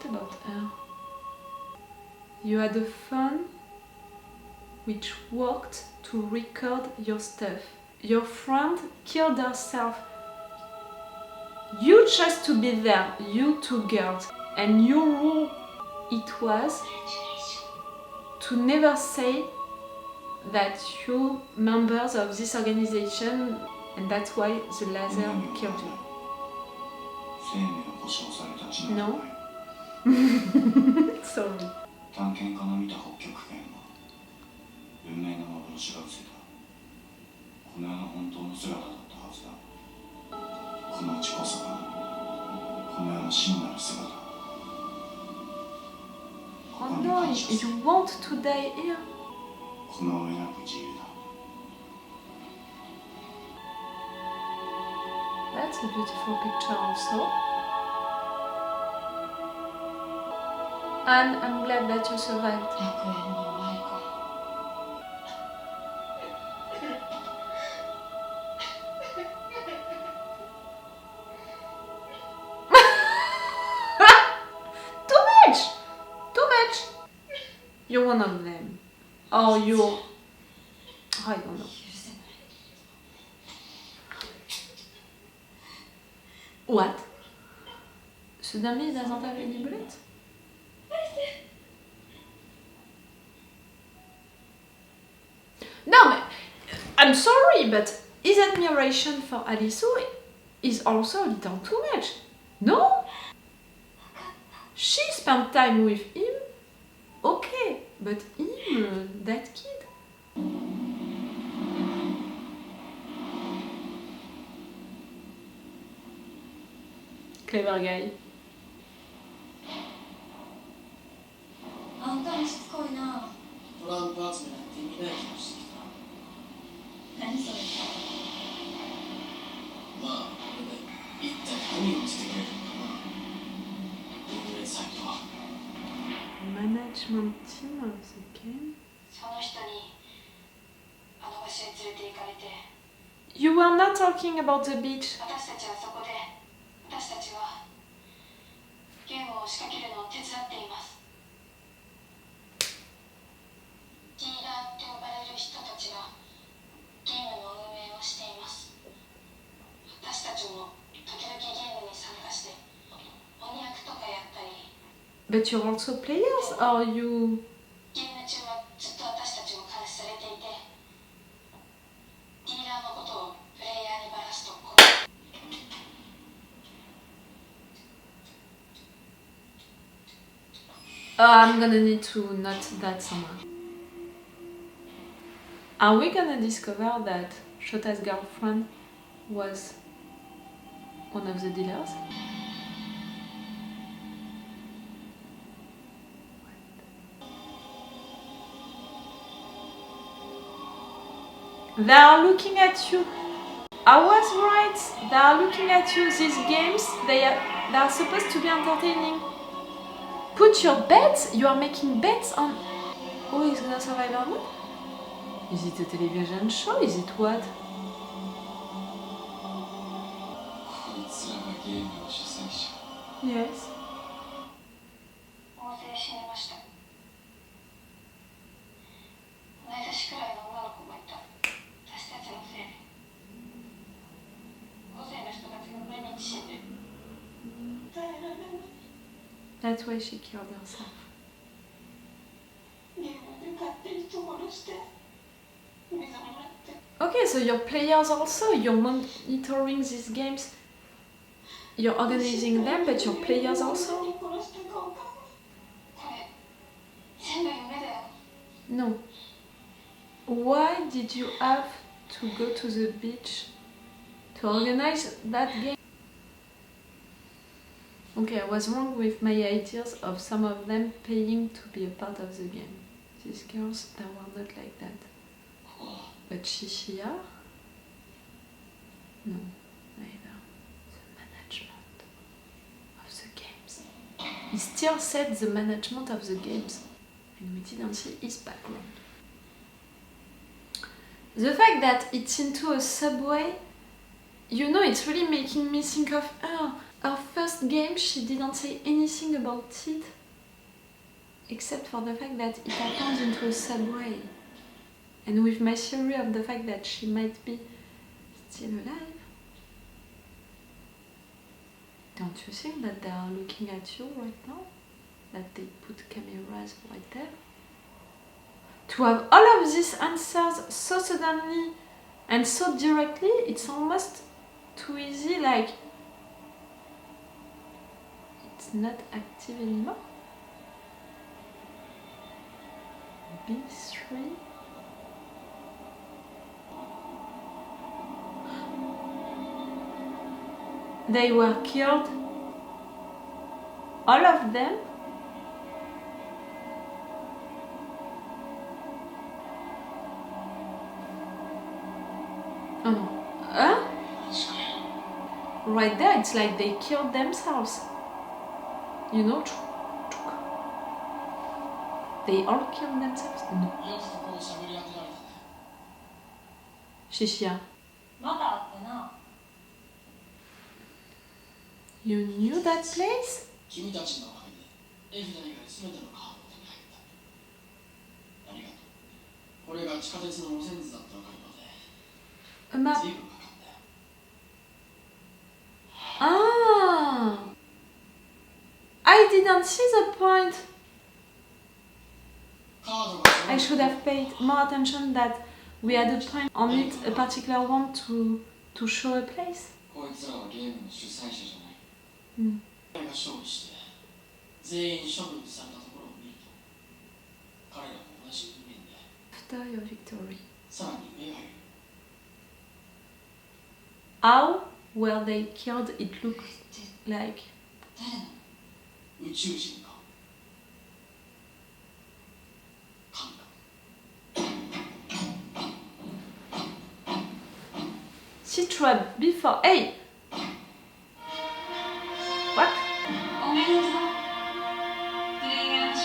about her. You had a phone which worked to record your stuff. Your friend killed herself. You chose to be there, you two girls, and your rule it was to never say that you're members of this organization and that's why the laser killed you. No? Sorry. 探検家の見た北極圏は運命の幻が映ったこの世の本当の姿だったはずだこの地こそがこの世の真なる姿 Oh no, you want to die here? この上なく自由だ That's a beautiful picture also. And I'm glad that you survived. 楽園の終わりか You're one of them. Or you're... I don't know. 許せない What? Ce dummy doesn't have any bullets? No, but I'm sorry, but his admiration for Aliso is also a little too much. No? She spent time with him, okay, but him, that kid? Clever guy. あんたもしつこいなトランプ集めなんて意味ない気がしてきた何それまあこれで一体何をしてくれるのかな運営サイトは Management team of the game? その人にあの場所へ連れて行かれて You were not talking about the beach. 私たちはそこで私たちはゲームを仕掛けるのを手伝っていますディーラーと呼ばれる人たちがゲームの運営をしています私たちも時々ゲームに参加して鬼役とかやったり But you're also players, or you... ゲーム中はずっと私たちも監視されていてディーラーのことをプレイヤーにバラすとI'm gonna need to note that somewhere. Are we gonna discover that Shota's girlfriend was one of the dealers? They are looking at you. I was right. They are looking at you. These games, they are supposed to be entertaining. Put your bets. You are making bets on who is gonna survive or not. Is it a television show? Is it what? こいつらがゲームの主催者 Yes. 大勢死にました同い年くらいの女の子もいた私たちのせいで大勢の人たちが毎日死んで耐えられない That's why she killed herself. ゲームで勝手に人殺して水もらって Okay, so your players also, you're monitoring these games. You're organizing them, but your players also? 殺した顔がこれ全部夢だよ No. Why did you have to go to the beach to organize that game? Okay, I was wrong with my ideas of some of them paying to be a part of the game. These girls, they were not like that. But Shishia? No, neither. The management of the games. He still said the management of the games. And we didn't see his background. The fact that it's into a subway, you know, it's really making me think of her. Her first game, she didn't say anything about it, except for the fact that it happened into a subway. And with my theory of the fact that she might be still alive, don't you think that they are looking at you right now? That they put cameras right there? To have all of these answers so suddenly and so directly, it's almost too easy, like it's not active anymore. B3. They were killed. All of them. Oh no. Huh? Right there, it's like they killed themselves. You know? They all killed themselves? No. よくここをしゃべり当てられたね。 Shishia, まだあってな。 you knew that place? 君たちのおかげで絵札以外全てのカードを手に入った。ありがとう。これが地下鉄の路線図だったのか今 A map. で随分かかったよ。 Ah! I didn't see the point. カードが I should have paid more attention that we had a point on it, a particular one to show a place. こいつらはゲームの主催者じゃない。うん。彼が勝利して全員処分されたところを見ると彼らも同じ人間で After your victory. さらに上がいる。 How were they killed? It looked like. 誰なの？宇宙人か神か She tried before. Hey! What? おめでとう。プレイヤーの諸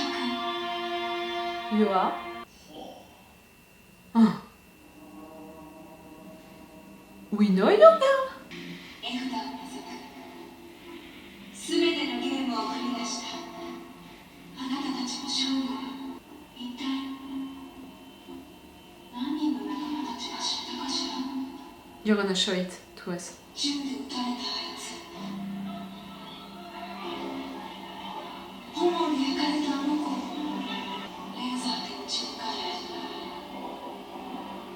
君。 You are? ほ We know you now. 絵札を除く。すべてのゲームを繰り出した。あなたたちの勝利は一体何人の仲間たちが知ったかしら。 You're gonna show it to us. 銃で撃たれたあいつ。炎に焼かれたあの子。レーザーで撃ち抜かれ。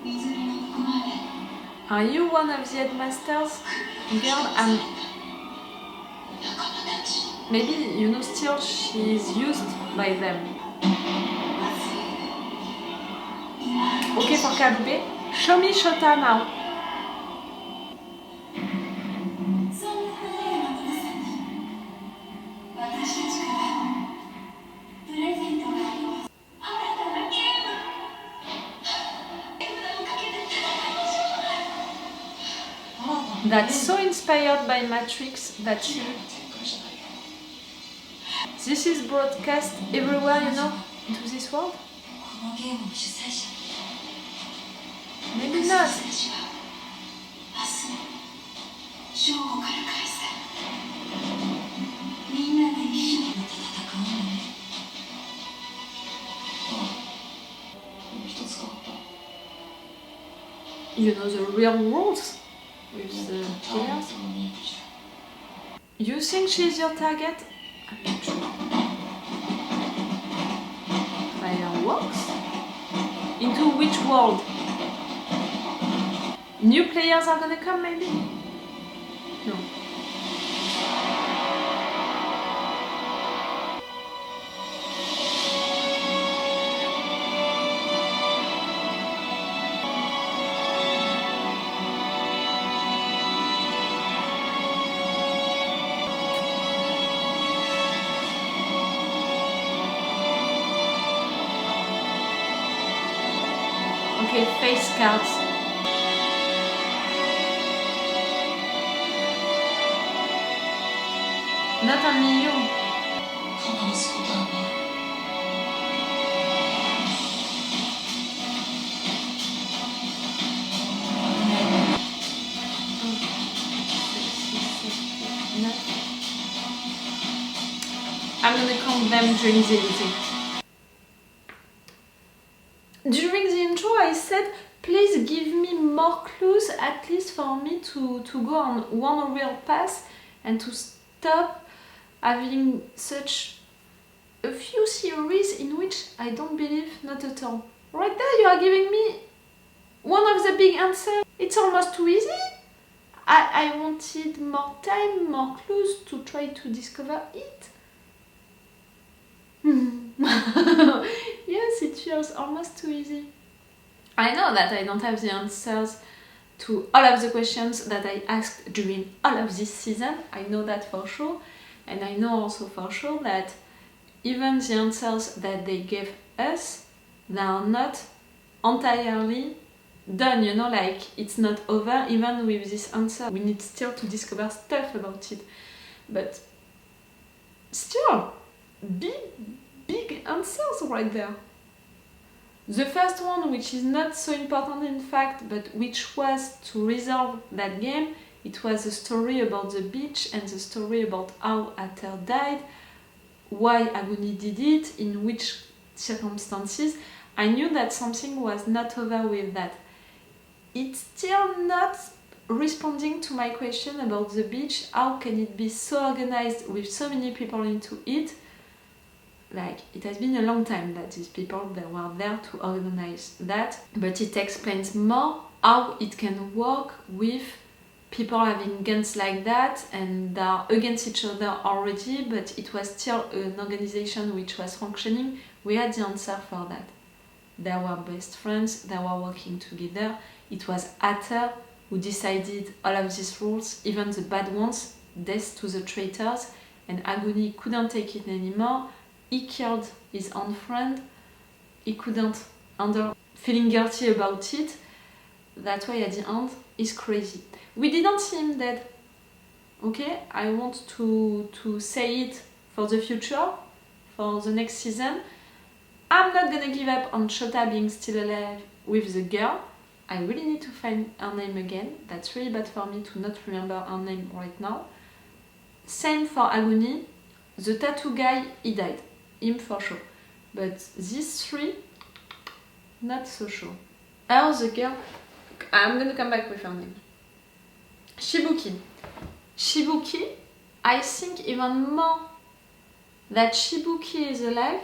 水に飲み込まれ。 Are you one of the headmasters? Girl, and maybe you know still she's used by them. Okay for Karube. Show me Shota now. そんな花屋の皆さんに私たちからプレゼントがあります。新たなゲーム。絵札をかけて戦いましょう。 That's so inspired by Matrix that う you, 展開じゃないよ this is broadcast everywhere, you know, into this world? このゲームの主催者。 Maybe not. 私たちは明日正午から開催。みんなで一緒にまた戦おうね。ああでも一つ変わった You know the real rules with もっ the とターゲ players. ットが見えてきた You think she's your target? I'm not sure. Fireworks? Into which world? New players are gonna come, maybe? No. Okay, face cards. Not only you. 必ず答えはある Not with them during the meeting. During the intro I said, please give me more clues, at least for me to go on one real path and to stop having such a few theories in which I don't believe not at all. Right there you are giving me one of the big answers. It's almost too easy. I wanted more time, more clues to try to discover it. Yes, it feels almost too easy. I know that I don't have the answers to all of the questions that I asked during all of this season. I know that for sure. And I know also for sure that even the answers that they gave us, they are not entirely done, you know, like it's not over even with this answer. We need still to discover stuff about it. But still, big answers right there. The first one, which is not so important in fact, but which was to resolve that game, it was a story about the beach and the story about how Ater died, why Agony did it, in which circumstances. I knew that something was not over with that. It's still not responding to my question about the beach. How can it be so organized with so many people into it? Like, it has been a long time that these people that were there to organize that, but it explains more how it can work with people having guns like that and they are against each other already, but it was still an organization which was functioning. We had the answer for that. They were best friends, they were working together. It was Ater who decided all of these rules, even the bad ones, death to the traitors, and Agony couldn't take it anymore. He killed his own friend. He couldn't handle feeling guilty about it. That's why at the end, he's crazy. We didn't see him dead. Okay, I want to say it for the future, for the next season. I'm not gonna give up on Shota being still alive with the girl. I really need to find her name again. That's really bad for me to not remember her name right now. Same for Agony. The tattoo guy, he died. Him for sure. But these three, not so sure. Oh, the girl. I'm gonna come back with her name. Shibuki. Shibuki, I think even more that Shibuki is alive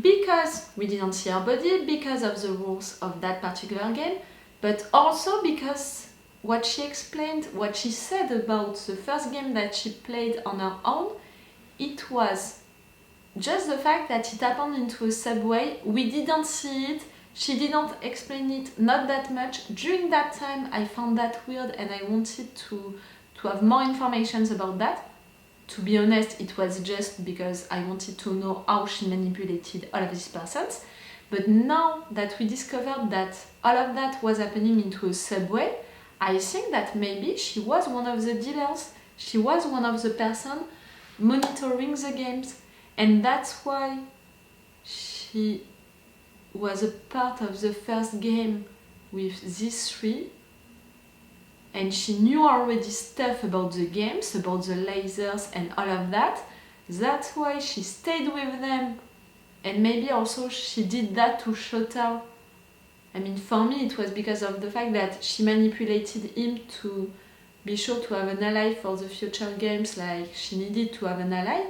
because we didn't see her body, because of the rules of that particular game, but also because what she explained, what she said about the first game that she played on her own, it was just the fact that it happened into a subway. We didn't see it. She didn't explain it, not that much. During that time, I found that weird and I wanted to have more information about that. To be honest, it was just because I wanted to know how she manipulated all of these persons. But now that we discovered that all of that was happening into a subway, I think that maybe she was one of the dealers. She was one of the person monitoring the games. And that's why she was a part of the first game with these three. And she knew already stuff about the games, about the lasers and all of that. That's why she stayed with them. And maybe also she did that to Shota. I mean, for me it was because of the fact that she manipulated him to be sure to have an ally for the future games, like she needed to have an ally.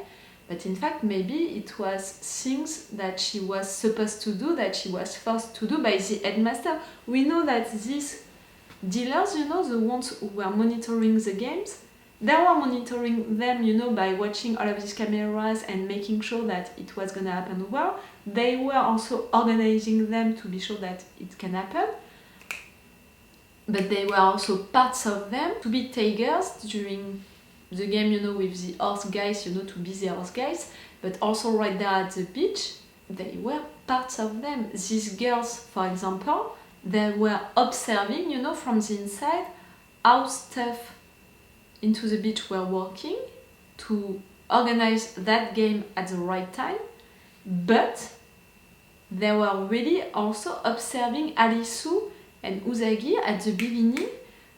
But in fact, maybe it was things that she was supposed to do, that she was forced to do by the headmaster. We know that these dealers, you know, the ones who were monitoring the games, they were monitoring them, you know, by watching all of these cameras and making sure that it was gonna happen well. They were also organizing them to be sure that it can happen. But they were also parts of them to be tigers during the game, you know, with the horse guys, you know, to be the horse guys. But also right there at the beach, they were parts of them. These girls, for example, they were observing, you know, from the inside how stuff into the beach were working to organize that game at the right time. But they were really also observing Alisu and Usagi at the beginning.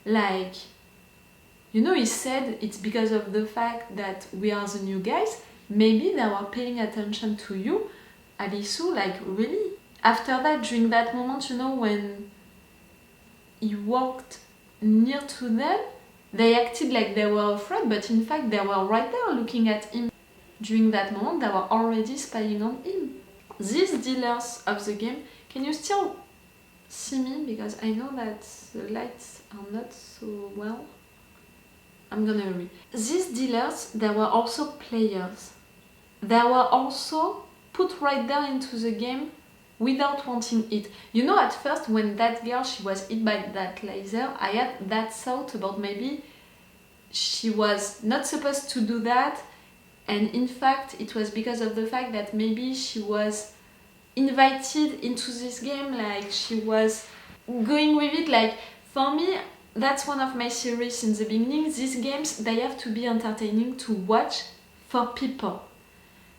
Like, you know, he said it's because of the fact that we are the new guys. maybe they were paying attention to you, Alisu, like really. After that, during that moment, you know, when he walked near to them, they acted like they were afraid, but in fact they were right there looking at him. During that moment, they were already spying on him. These dealers of the game, can you still see me? Because I know that the lights are not so well. I'm gonna hurry. These dealers, they were also players. They were also put right there into the game without wanting it. You know, at first when that girl, she was hit by that laser, I had that thought about maybe she was not supposed to do that, and in fact it was because of the fact that maybe she was invited into this game, like she was going with it. Like for me, that's one of my theories in the beginning. These games, they have to be entertaining to watch for people.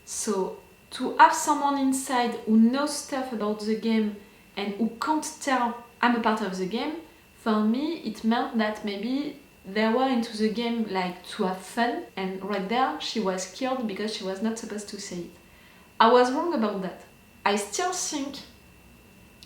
So to have someone inside who knows stuff about the game and who can't tell I'm a part of the game, for me it meant that maybe they were into the game like to have fun, and right there she was killed because she was not supposed to say it. I was wrong about that. I still think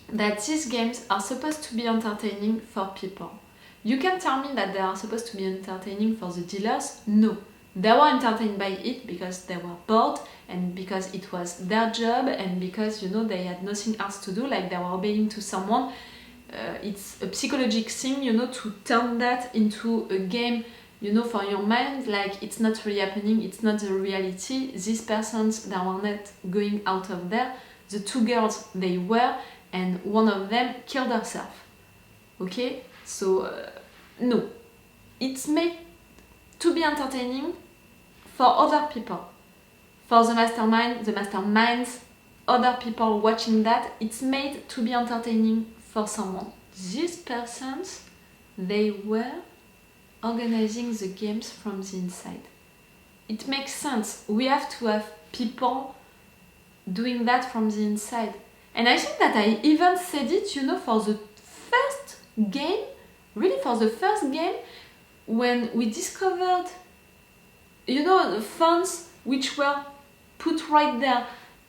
that these games are supposed to be entertaining for people. You can tell me that they are supposed to be entertaining for the dealers. No. They were entertained by it because they were bored and because it was their job and because, you know, they had nothing else to do, like they were obeying to someone. It's a psychological thing, you know, to turn that into a game, you know, for your mind, like it's not really happening, it's not the reality. These persons, they were not going out of there. The two girls, they were, and one of them killed herself. Okay? So, no. It's made to be entertaining for other people. For the masterminds, other people watching that, it's made to be entertaining for someone. These persons, they were organizing the games from the inside. It makes sense. We have to have people doing that from the inside. And I think that I even said it, you know, for the first game, really for the first game, when we discovered, you know, the funds which were put right there.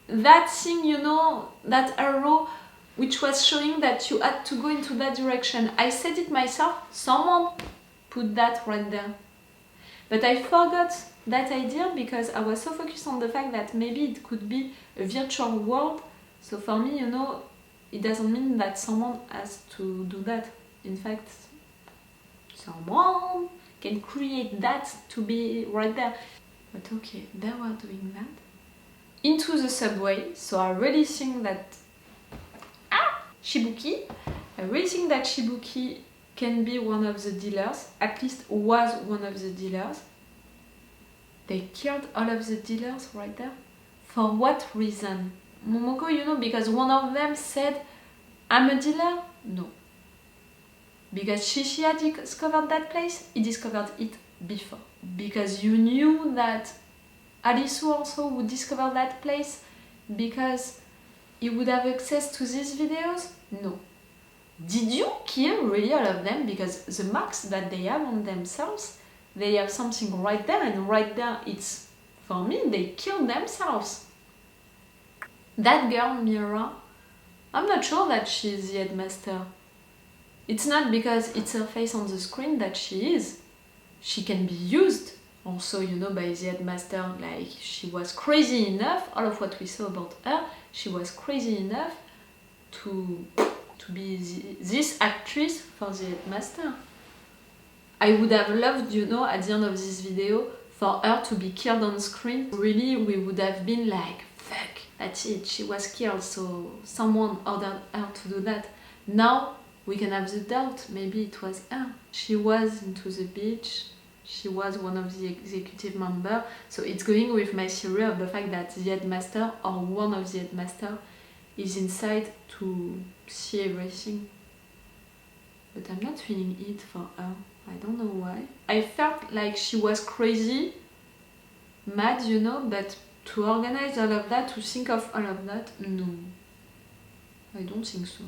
That thing, you know, that arrow which was showing that you had to go into that direction. I said it myself, someone put that right there. But I forgot that idea because I was so focused on the fact that maybe it could be a virtual world. So for me, you know, it doesn't mean that someone has to do that. In fact, someone can create that to be right there. But okay, they were doing that. Into the subway, so I really think that Shibuki, I really think that Shibuki can be one of the dealers, at least was one of the dealers. They killed all of the dealers right there. For what reason? Momoko, you know, because one of them said, I'm a dealer? No. Because Shishi had discovered that place, he discovered it before. Because you knew that Alisu also would discover that place because he would have access to these videos? No. Did you kill really all of them? Because the marks that they have on themselves, they have something right there, and right there it's, for me, they killed themselves. That girl, Mira, I'm not sure that she's the headmaster. It's not because it's her face on the screen that she is. She can be used also, you know, by the headmaster. Like, she was crazy enough, all of what we saw about her, she was crazy enough to be this actress for the headmaster. I would have loved, you know, at the end of this video, for her to be killed on screen. Really, we would have been like, fuck, that's it, she was killed, so someone ordered her to do that. Now, we can have the doubt, maybe it was her. She was into the beach, she was one of the executive members, so it's going with my theory of the fact that the headmaster or one of the headmaster is inside to see everything. But I'm not feeling it for her. I don't know why. I felt like she was crazy, mad, you know, but to organize all of that, to think of all of that, no. I don't think so.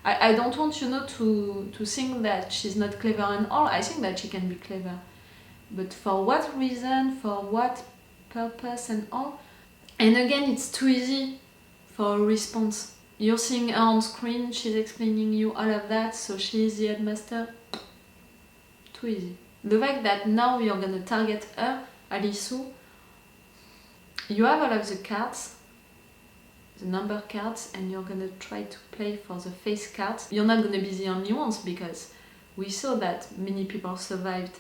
I don't want, you know, to think that she's not clever and all. I think that she can be clever. But for what reason, for what purpose and all. And again, it's too easy for a response. You're seeing her on screen, she's explaining you all of that, so she is the headmaster. Too easy. The fact that now you're gonna target her, Alisu, you have all of the cards, the number cards, and you're gonna try to play for the face cards. You're not gonna be the only ones, because we saw that many people survived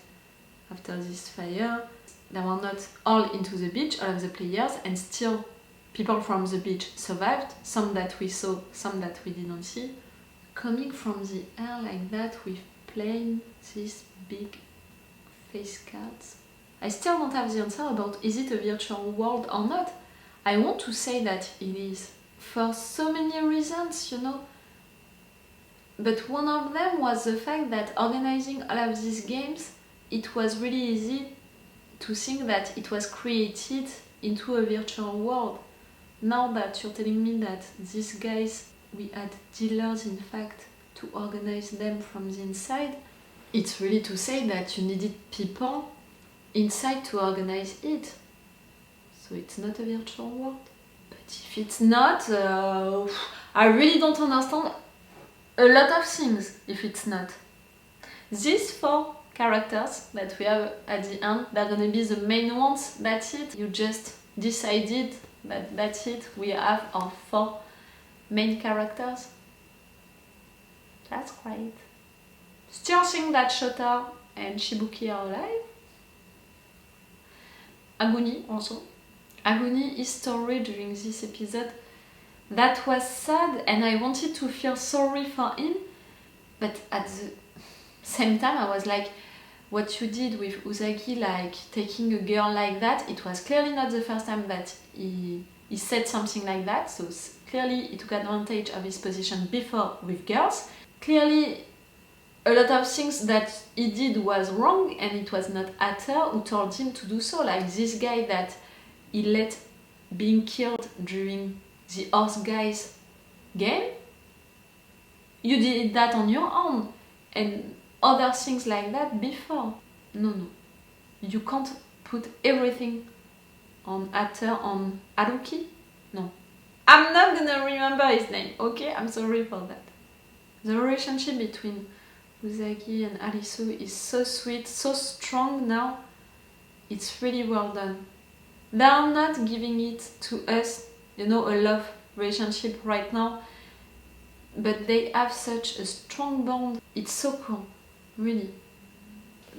after this fire. They were not all into the beach, all of the players, and still people from the beach survived. Some that we saw, some that we didn't see. Coming from the air like that with playing these big face cards. I still don't have the answer about is it a virtual world or not. I want to say that it is. For so many reasons, you know. But one of them was the fact that organizing all of these games, it was really easy to think that it was created into a virtual world. Now that you're telling me that these guys, we had dealers in fact to organize them from the inside, it's really to say that you needed people inside to organize it. So it's not a virtual world. But if it's not, I really don't understand a lot of things if it's not. These 4 characters that we have at the end, they're gonna be the main ones, that's it. You just decided that that's it, we have our 4 main characters. That's great. Still think that Shota and Shibuki are alive. Aguni also. Aguni's story during this episode, that was sad, and I wanted to feel sorry for him, but at the same time I was like, what you did with Usagi, like taking a girl like that, it was clearly not the first time that he said something like that, so clearly he took advantage of his position before with girls. Clearly a lot of things that he did was wrong, and it was not Atter who told him to do so, like this guy that he let being killed during the Horse Guys game. You did that on your own, and other things like that before. No. You can't put everything on Atter, on Haruki. No. I'm not gonna remember his name, okay? I'm sorry for that. The relationship between Usagi and Alisu is so sweet, so strong now. It's really well done. They are not giving it to us, you know, a love relationship right now, but they have such a strong bond. It's so cool, really,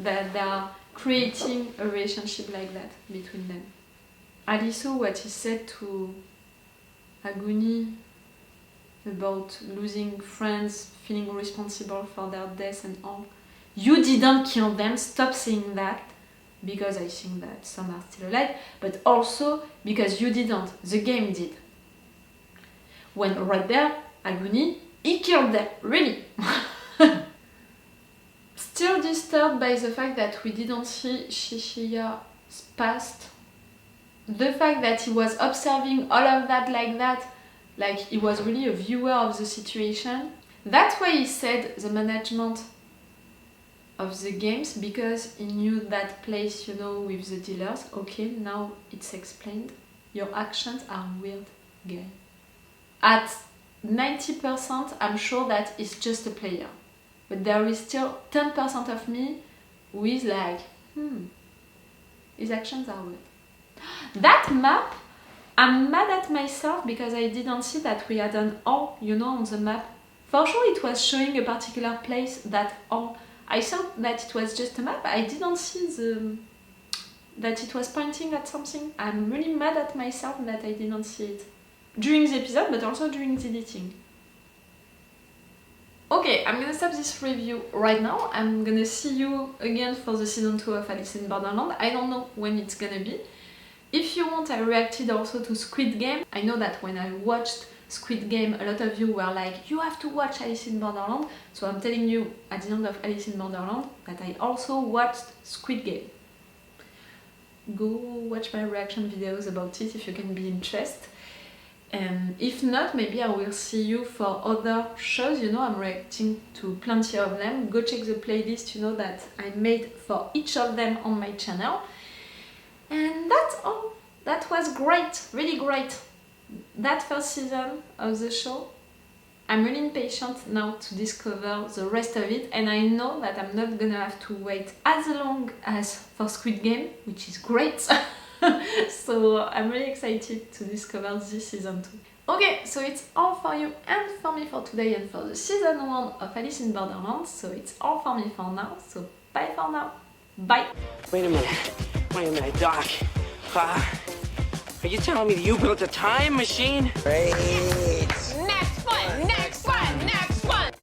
that they are creating a relationship like that between them. Alisu, what he said to Aguni about losing friends, feeling responsible for their deaths and all. You didn't kill them, stop saying that, because I think that some are still alive, but also because you didn't, the game did. When right there, Aguni, he killed them, really. Still disturbed by the fact that we didn't see Shishiya's past. The fact that he was observing all of that like he was really a viewer of the situation. That's why he said the management of the games, because he knew that place, you know, with the dealers. Okay, now it's explained. Your actions are weird, guy. At 90%, I'm sure that he's just a player. But there is still 10% of me who is like, his actions are weird. That map, I'm mad at myself because I didn't see that we had an O, you know, on the map. For sure it was showing a particular place, that O. I thought that it was just a map. I didn't see that it was pointing at something. I'm really mad at myself that I didn't see it. During the episode, but also during the editing. Okay, I'm gonna stop this review right now. I'm gonna see you again for the season 2 of Alice in Borderland. I don't know when it's gonna be. If you want, I reacted also to Squid Game. I know that when I watched Squid Game, a lot of you were like, you have to watch Alice in Borderland. So I'm telling you at the end of Alice in Borderland that I also watched Squid Game. Go watch my reaction videos about it if you can be interested. And if not, maybe I will see you for other shows. You know, I'm reacting to plenty of them. Go check the playlist, you know, that I made for each of them on my channel. And that's all. was great, really great. That first season of the show, I'm really impatient now to discover the rest of it, and I know that I'm not gonna have to wait as long as for Squid Game, which is great. So I'm really excited to discover this season 2. Okay, so it's all for you and for me for today and for the season 1 of Alice in Borderland. So it's all for me for now, so bye for now. Bye! Wait a minute, Doc. Are you telling me that you built a time machine? Great.